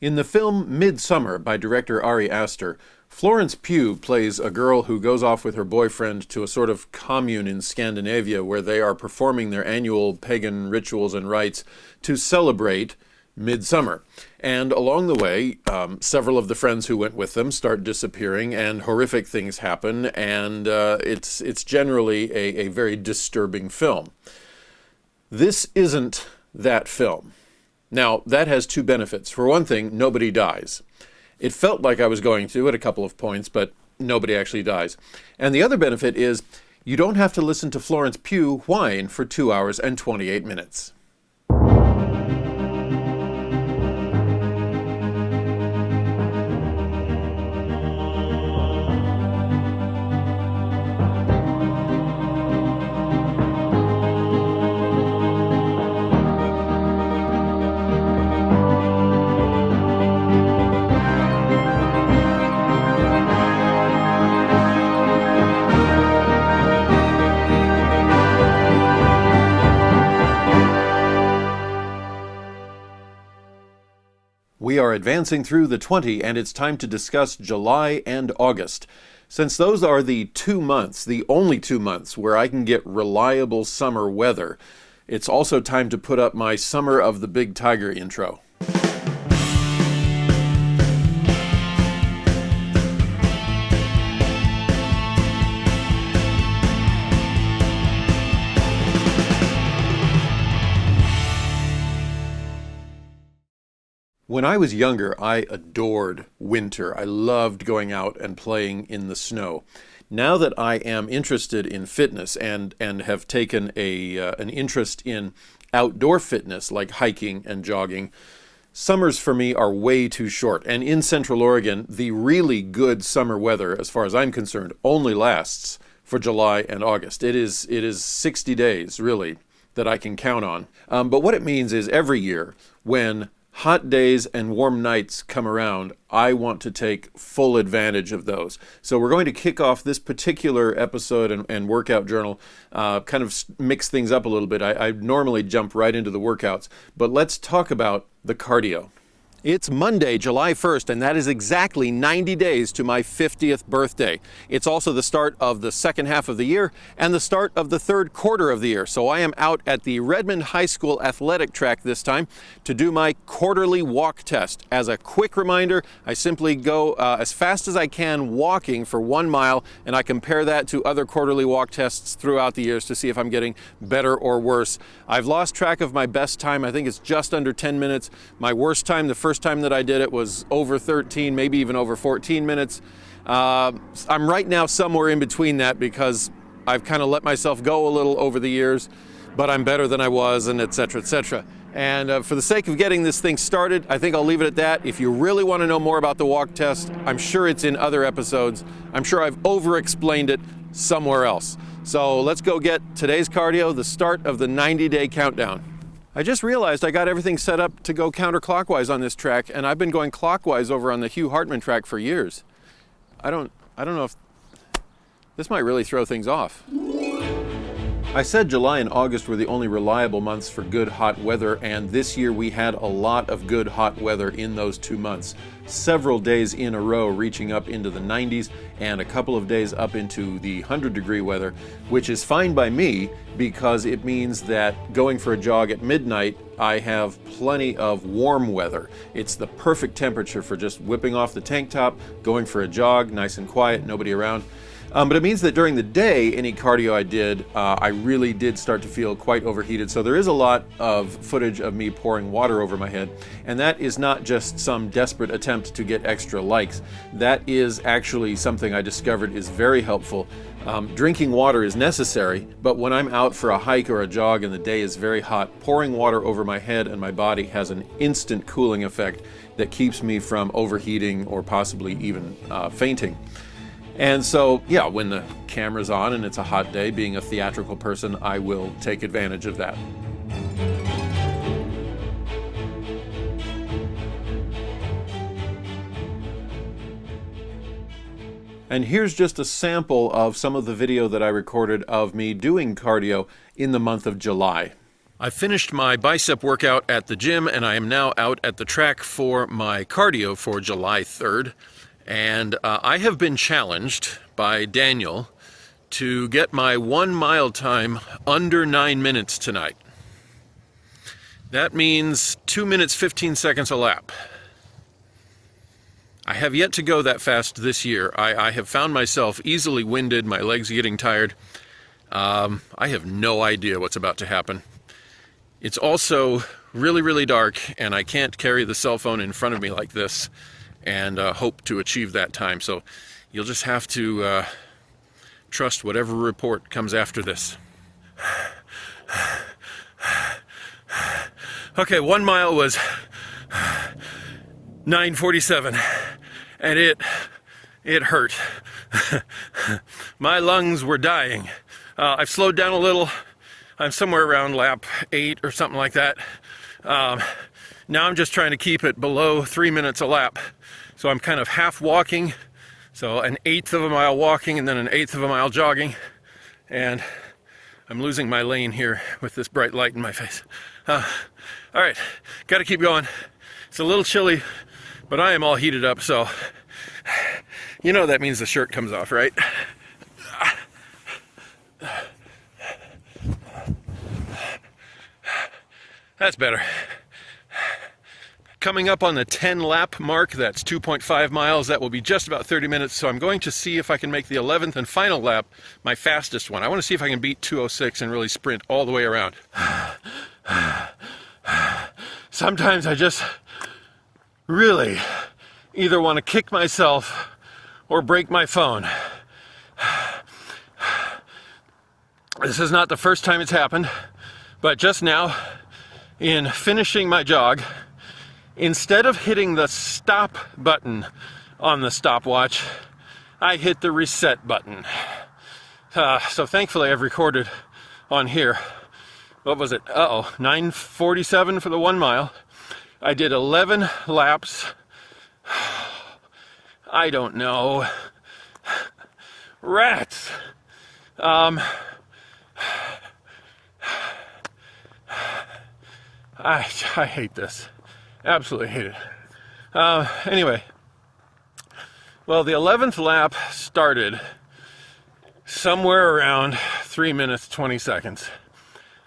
In the film Midsummer by director Ari Aster, Florence Pugh plays a girl who goes off with her boyfriend to a sort of commune in Scandinavia where they are performing their annual pagan rituals and rites to celebrate Midsummer. And along the way, several of the friends who went with them start disappearing and horrific things happen, and it's generally a very disturbing film. This isn't that film. Now, that has two benefits. For one thing, nobody dies. It felt like I was going to at a couple of points, but nobody actually dies. And the other benefit is you don't have to listen to Florence Pugh whine for 2 hours and 28 minutes. We are advancing through the 20, and it's time to discuss July and August. Since those are the 2 months, the only 2 months where I can get reliable summer weather, it's also time to put up my Summer of the Big Tiger intro. When I was younger, I adored winter. I loved going out and playing in the snow. Now that I am interested in fitness and have taken an interest in outdoor fitness like hiking and jogging, summers for me are way too short. And in Central Oregon, the really good summer weather, as far as I'm concerned, only lasts for July and August. It is 60 days, really, that I can count on. But what it means is every year, when hot days and warm nights come around, I want to take full advantage of those. So we're going to kick off this particular episode and workout journal, kind of mix things up a little bit. I normally jump right into the workouts, but let's talk about the cardio. It's Monday, July 1st, and that is exactly 90 days to my 50th birthday. It's also the start of the second half of the year and the start of the third quarter of the year. So I am out at the Redmond High School athletic track this time to do my quarterly walk test. As a quick reminder, I simply go as fast as I can walking for 1 mile, and I compare that to other quarterly walk tests throughout the years to see if I'm getting better or worse. I've lost track of my best time. I think it's just under 10 minutes. My worst time, the first time that I did it, was over 13, maybe even over 14 minutes. I'm right now somewhere in between that because I've kind of let myself go a little over the years, but I'm better than I was, and et cetera, et cetera. And for the sake of getting this thing started, I think I'll leave it at that. If you really want to know more about the walk test, I'm sure it's in other episodes. I'm sure I've over-explained it somewhere else. So let's go get today's cardio, the start of the 90-day countdown. I just realized I got everything set up to go counterclockwise on this track, and I've been going clockwise over on the Hugh Hartman track for years. I don't know if this might really throw things off. I said July and August were the only reliable months for good hot weather, and this year we had a lot of good hot weather in those 2 months. Several days in a row reaching up into the 90s and a couple of days up into the 100-degree weather, which is fine by me because it means that going for a jog at midnight, I have plenty of warm weather. It's the perfect temperature for just whipping off the tank top, going for a jog, nice and quiet, nobody around. But it means that during the day, any cardio I did, I really did start to feel quite overheated. So there is a lot of footage of me pouring water over my head. And that is not just some desperate attempt to get extra likes. That is actually something I discovered is very helpful. Drinking water is necessary, but when I'm out for a hike or a jog and the day is very hot, pouring water over my head and my body has an instant cooling effect that keeps me from overheating or possibly even fainting. And so, yeah, when the camera's on and it's a hot day, being a theatrical person, I will take advantage of that. And here's just a sample of some of the video that I recorded of me doing cardio in the month of July. I finished my bicep workout at the gym, and I am now out at the track for my cardio for July 3rd. And I have been challenged by Daniel to get my 1 mile time under 9 minutes tonight. That means 2 minutes 15 seconds a lap. I have yet to go that fast this year. I have found myself easily winded, my legs are getting tired. I have no idea what's about to happen. It's also really, really dark, and I can't carry the cell phone in front of me like this and hope to achieve that time. So you'll just have to trust whatever report comes after this. Okay, 1 mile was 9:47, and it hurt. My lungs were dying. I've slowed down a little. I'm somewhere around lap 8 or something like that. Now I'm just trying to keep it below 3 minutes a lap. So I'm kind of half walking, so 1/8 of a mile walking and then 1/8 of a mile jogging. And I'm losing my lane here with this bright light in my face. All right, got to keep going. It's a little chilly, but I am all heated up, so you know that means the shirt comes off, right? That's better. Coming up on the 10 lap mark, that's 2.5 miles. That will be just about 30 minutes. So I'm going to see if I can make the 11th and final lap my fastest one. I want to see if I can beat 2:06 and really sprint all the way around. Sometimes I just really either want to kick myself or break my phone. This is not the first time it's happened, but just now, in finishing my jog, instead of hitting the stop button on the stopwatch, I hit the reset button. So thankfully I've recorded on here. What was it? 9:47 for the 1 mile. I did 11 laps. I don't know. Rats. I hate this. Absolutely hate it. Anyway, well, the 11th lap started somewhere around 3 minutes 20 seconds.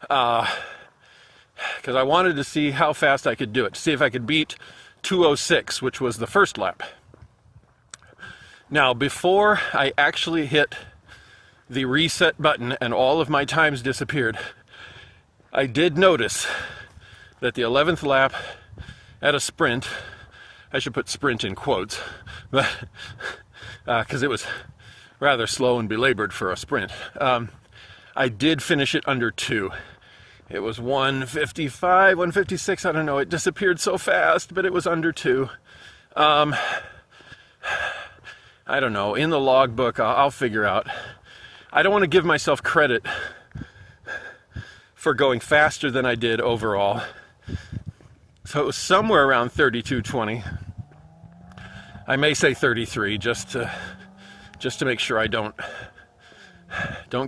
Because I wanted to see how fast I could do it, to see if I could beat 2:06, which was the first lap. Now, before I actually hit the reset button and all of my times disappeared, I did notice that the 11th lap at a sprint, I should put sprint in quotes, but because it was rather slow and belabored for a sprint, I did finish it under 2. It was 1:55, 1:56, I don't know, it disappeared so fast, but it was under 2. I don't know, in the logbook, I'll figure out. I don't want to give myself credit for going faster than I did overall. So it was somewhere around 32:20. I may say 33 just to make sure I don't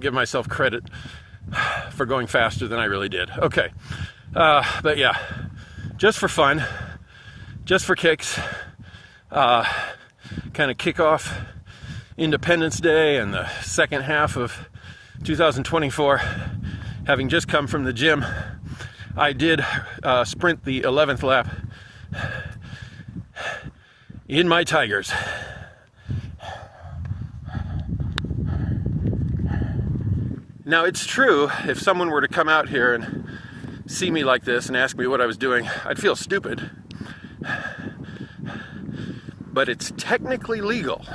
give myself credit for going faster than I really did. Okay, but yeah, just for fun, just for kicks, kind of kick off Independence Day and the second half of 2024, having just come from the gym. I did sprint the 11th lap in my Tigers. Now, it's true, if someone were to come out here and see me like this and ask me what I was doing, I'd feel stupid. But it's technically legal.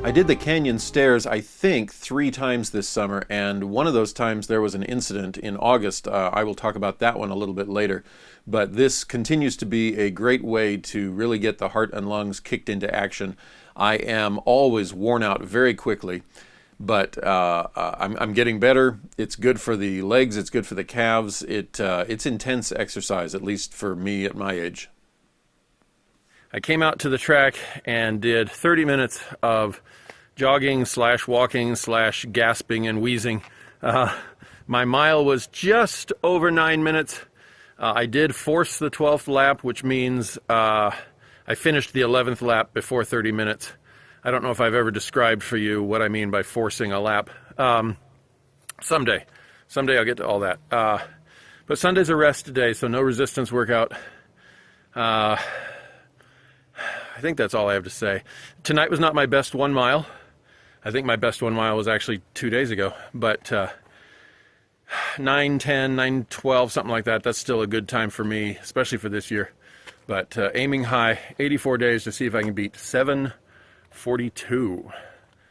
I did the canyon stairs, I think, 3 times this summer, and one of those times there was an incident in August. I will talk about that one a little bit later, but this continues to be a great way to really get the heart and lungs kicked into action. I am always worn out very quickly, but I'm getting better. It's good for the legs. It's good for the calves. It's intense exercise, at least for me at my age. I came out to the track and did 30 minutes of jogging / walking / gasping and wheezing. My mile was just over 9 minutes. I did force the 12th lap, which means I finished the 11th lap before 30 minutes. I don't know if I've ever described for you what I mean by forcing a lap. Someday I'll get to all that. But Sunday's a rest day, so no resistance workout. I think that's all I have to say. Tonight was not my best 1 mile. I think my best 1 mile was actually 2 days ago, but 9:10, 9:12, something like that. That's still a good time for me, especially for this year. But aiming high, 84 days to see if I can beat 7:42.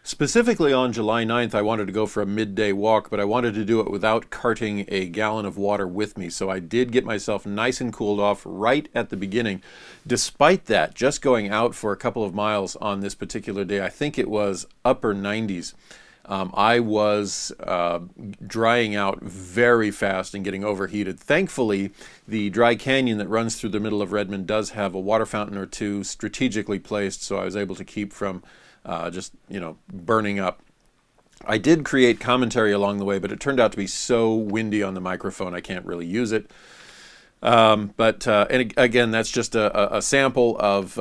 Specifically on July 9th, I wanted to go for a midday walk, but I wanted to do it without carting a gallon of water with me. So I did get myself nice and cooled off right at the beginning. Despite that, just going out for a couple of miles on this particular day, I think it was upper 90s. I was drying out very fast and getting overheated. Thankfully, the dry canyon that runs through the middle of Redmond does have a water fountain or two strategically placed, so I was able to keep from burning up. I did create commentary along the way, but it turned out to be so windy on the microphone I can't really use it. And again, that's just a sample of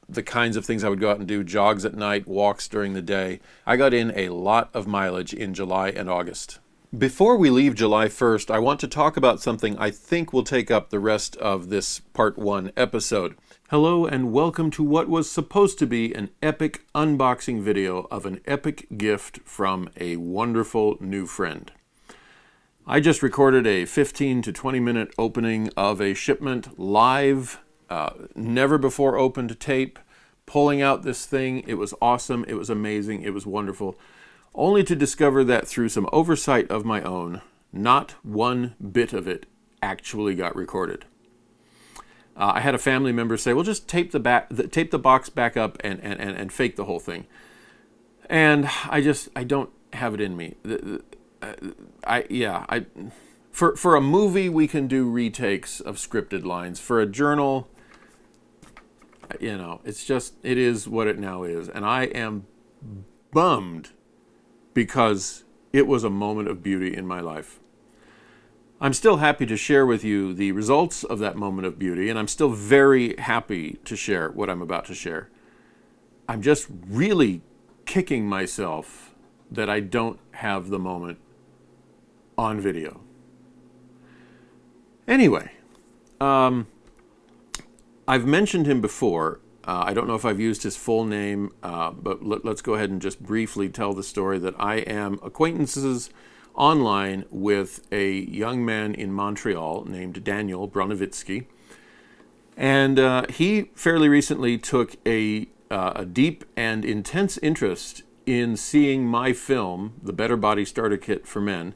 the kinds of things I would go out and do: jogs at night, walks during the day. I got in a lot of mileage in July and August. Before we leave July 1st, I want to talk about something I think will take up the rest of this Part 1 episode. Hello and welcome to what was supposed to be an epic unboxing video of an epic gift from a wonderful new friend. I just recorded a 15 to 20 minute opening of a shipment live, never before opened tape, pulling out this thing. It was awesome, it was amazing, it was wonderful, only to discover that through some oversight of my own, not one bit of it actually got recorded. I had a family member say, well, just tape the box back up and fake the whole thing. And I don't have it in me. For a movie, we can do retakes of scripted lines. For a journal, it is what it now is. And I am bummed because it was a moment of beauty in my life. I'm still happy to share with you the results of that moment of beauty, and I'm still very happy to share what I'm about to share. I'm just really kicking myself that I don't have the moment on video. Anyway, I've mentioned him before. I don't know if I've used his full name, but let's go ahead and just briefly tell the story that I am acquaintances online with a young man in Montreal named Daniel Bronovitsky. And he fairly recently took a deep and intense interest in seeing my film, The Better Body Starter Kit for Men,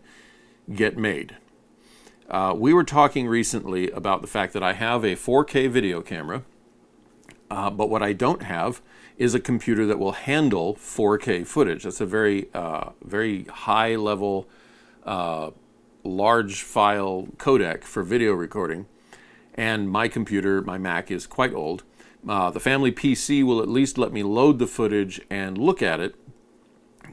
get made. We were talking recently about the fact that I have a 4K video camera, but what I don't have is a computer that will handle 4K footage. That's a very high level, large file codec for video recording. And my computer, my Mac, is quite old. The family PC will at least let me load the footage and look at it,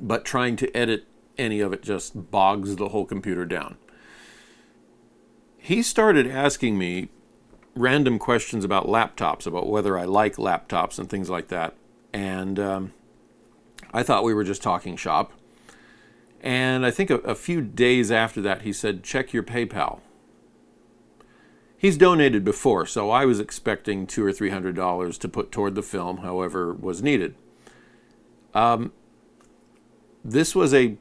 but trying to edit any of it just bogs the whole computer down. He started asking me random questions about laptops, about whether I like laptops and things like that. And I thought we were just talking shop. And I think a few days after that, he said, check your PayPal. He's donated before, so I was expecting $200 or $300 to put toward the film, however was needed. This was a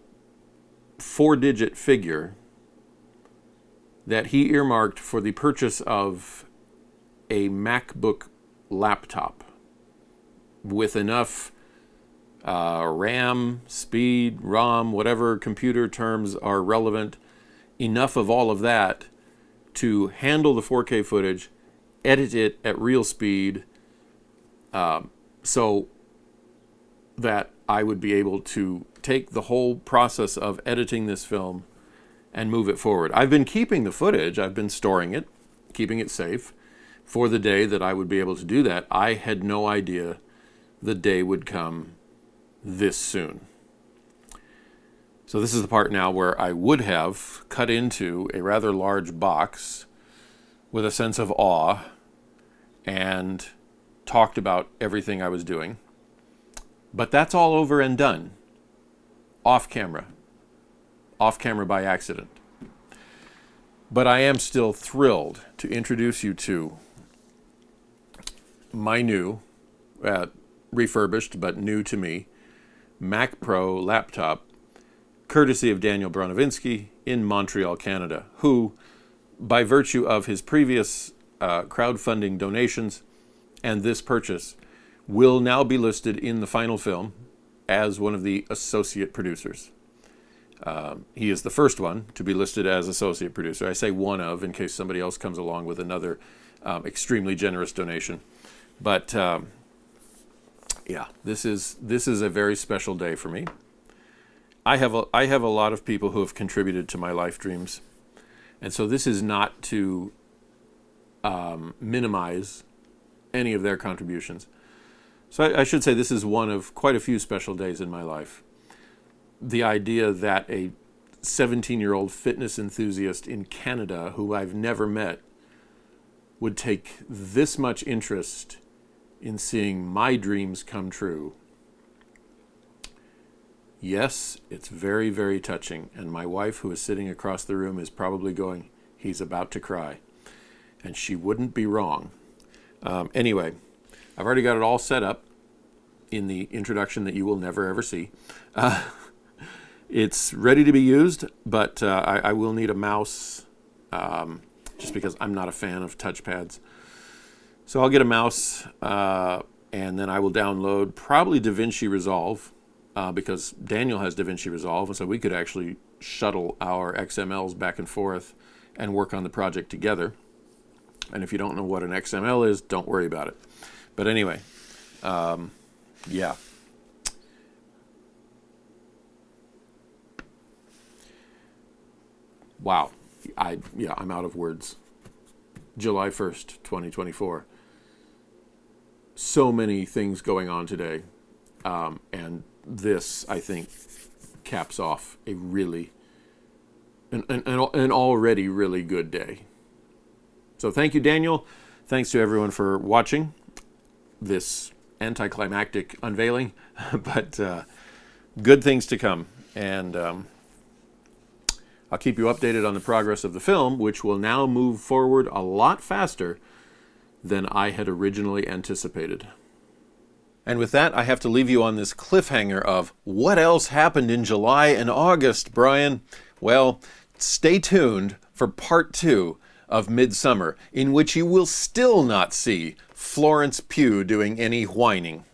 4-digit figure that he earmarked for the purchase of a MacBook laptop with enough RAM, speed, ROM, whatever computer terms are relevant, enough of all of that to handle the 4K footage, edit it at real speed, so that I would be able to take the whole process of editing this film and move it forward. I've been keeping the footage. I've been storing it, keeping it safe for the day that I would be able to do that. I had no idea the day would come this soon. So this is the part now where I would have cut into a rather large box with a sense of awe and talked about everything I was doing. But that's all over and done. Off camera by accident. But I am still thrilled to introduce you to my new, refurbished but new to me, Mac Pro laptop, courtesy of Daniel Branovinsky in Montreal, Canada, who, by virtue of his previous crowdfunding donations and this purchase, will now be listed in the final film as one of the associate producers. He is the first one to be listed as associate producer. I say one of, in case somebody else comes along with another extremely generous donation. But yeah, this is a very special day for me. I have a lot of people who have contributed to my life dreams, and so this is not to minimize any of their contributions. So I should say this is one of quite a few special days in my life. The idea that a 17-year-old fitness enthusiast in Canada who I've never met would take this much interest in seeing my dreams come true. Yes, it's very, very touching. And my wife, who is sitting across the room, is probably going, he's about to cry. And she wouldn't be wrong. Anyway, I've already got it all set up in the introduction that you will never, ever see. It's ready to be used, but I will need a mouse just because I'm not a fan of touchpads. So I'll get a mouse, and then I will download probably DaVinci Resolve, because Daniel has DaVinci Resolve, and so we could actually shuttle our XMLs back and forth and work on the project together. And if you don't know what an XML is, don't worry about it. But anyway, yeah. Wow. I'm out of words. July 1st, 2024. So many things going on today. And this, I think, caps off a really, an already really good day. So thank you, Daniel. Thanks to everyone for watching this anticlimactic unveiling, but good things to come. And I'll keep you updated on the progress of the film, which will now move forward a lot faster than I had originally anticipated. And with that, I have to leave you on this cliffhanger of what else happened in July and August, Brian? Well, stay tuned for part 2 of Midsummer, in which you will still not see Florence Pugh doing any whining.